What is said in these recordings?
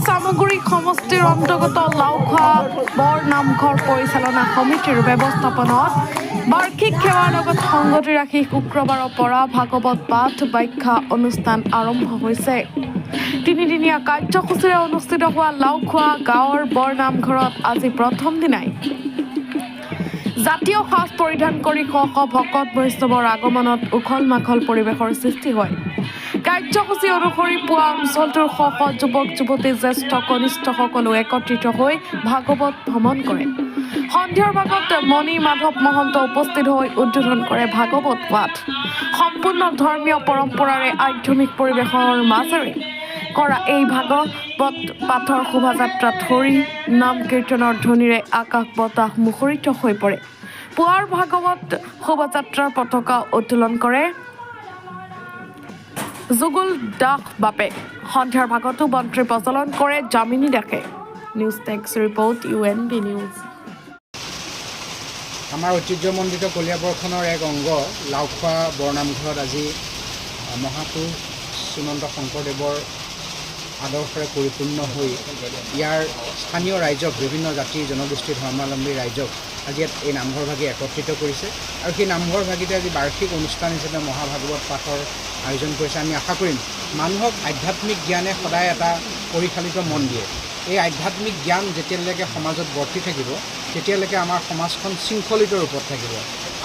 চামগুৰি সমষ্টিৰ অন্তৰ্গত লাওখোৱা বৰ নামঘৰ পৰিচালনা সমিতিৰ ব্যৱস্থাপনাত বাৰ্ষিক সেৱাৰ লগত সংগতি ৰাখি শুক্ৰবাৰৰ পৰা ভাগৱত পাঠ ব্যাখ্যা অনুষ্ঠান আৰম্ভ হৈছে। তিনিদিনীয়া কাৰ্যসূচীৰে অনুষ্ঠিত হোৱা লাওখোৱা গাঁৱৰ বৰ নামঘৰত আজি প্ৰথম দিনাই জাতীয় সাজ পৰিধান কৰি শ শ ভকত বৈষ্ণৱৰ আগমনত উখল মাখল পৰিৱেশৰ সৃষ্টি হয়। কাৰ্যসূচী অনুসৰি পুৱা অঞ্চলটোৰ শ শ যুৱক যুৱতী জ্যেষ্ঠ কনিষ্ঠ সকলো একত্ৰিত হৈ ভাগৱত ভ্ৰমণ কৰে। সন্ধিয়াৰ ভাগত মণি মাধৱ মহন্ত উপস্থিত হৈ উদ্বোধন কৰে ভাগৱত পাঠ। সম্পূৰ্ণ ধৰ্মীয় পৰম্পৰাৰে আধ্যাত্মিক পৰিৱেশৰ মাজেৰে কৰা এই ভাগৱত পাঠৰ শোভাযাত্ৰাত হৰি নাম কীৰ্তনৰ ধ্বনিৰে আকাশ বতাহ মুখৰিত হৈ পৰে। পুৱাৰ ভাগৱত শোভাযাত্ৰাৰ পতাকা উত্তোলন কৰে যুগল দাস বাপে। সন্ধিয়াৰ ভাগতো বন্তি প্ৰজ্বলন কৰে যামিনী দাসে। News desk report UNB news. আমাৰ ঐতিহ্যমণ্ডিত কলিয়াবৰখনৰ এক অংগ লাওখোৱা বৰনামঘৰত আজি মহাপুৰুষ শ্ৰীমন্ত শংকৰদেৱৰ আদৰ্শৰে পৰিপূৰ্ণ হৈ ইয়াৰ স্থানীয় ৰাইজক বিভিন্ন জাতি জনগোষ্ঠী ধৰ্মাৱলম্বী ৰাইজক আজি এই নামঘৰভাগি একত্ৰিত কৰিছে আৰু সেই নামঘৰভাগিতে আজি বাৰ্ষিক অনুষ্ঠান হিচাপে মহাভাগৱত পাঠৰ আয়োজন কৰিছে। আমি আশা কৰিম মানুহক আধ্যাত্মিক জ্ঞানে সদায় এটা পৰিচালিত মন দিয়ে। এই আধ্যাত্মিক জ্ঞান যেতিয়ালৈকে সমাজত বৰ্তি থাকিব তেতিয়ালৈকে আমাৰ সমাজখন শৃংখলিত ৰূপত থাকিব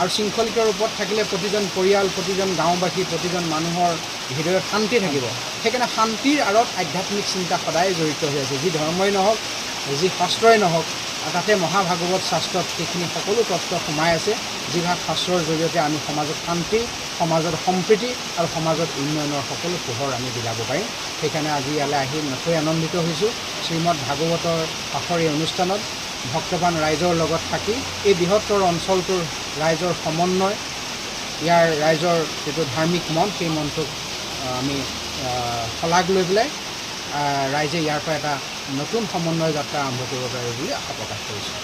আৰু শৃংখলিত ৰূপত থাকিলে প্ৰতিজন পৰিয়াল প্ৰতিজন গাঁওবাসী প্ৰতিজন মানুহৰ হৃদয়ত শান্তি থাকিব। সেইকাৰণে শান্তিৰ আঁৰত আধ্যাত্মিক চিন্তা সদায় জড়িত হৈ আছে। যি ধৰ্মই নহওক যি শাস্ত্ৰই নহওক তাতে মহাভাগৱত শাস্ত্ৰত সেইখিনি সকলো তত্ত্ব সোমাই আছে যিভাগ শাস্ত্ৰৰ জৰিয়তে আমি সমাজত শান্তি সমাজত সম্প্ৰীতি আৰু সমাজত উন্নয়নৰ সকলো পোহৰ আমি বিলাব পাৰিম। সেইকাৰণে আজি ইয়ালৈ আহি নথৈ আনন্দিত হৈছোঁ। শ্ৰীমদ ভাগৱতৰ পাঠৰ এই অনুষ্ঠানত ভক্তবান ৰাইজৰ লগত থাকি এই বৃহত্তৰ অঞ্চলটোৰ ৰাইজৰ সমন্বয় ইয়াৰ ৰাইজৰ যিটো ধাৰ্মিক মন সেই মনটোক আমি শলাগ লৈ পেলাই ৰাইজে ইয়াৰ পৰা এটা নতুন সমন্বয় যাত্ৰা আৰম্ভ কৰিব পাৰে বুলি আশা প্ৰকাশ কৰিছোঁ।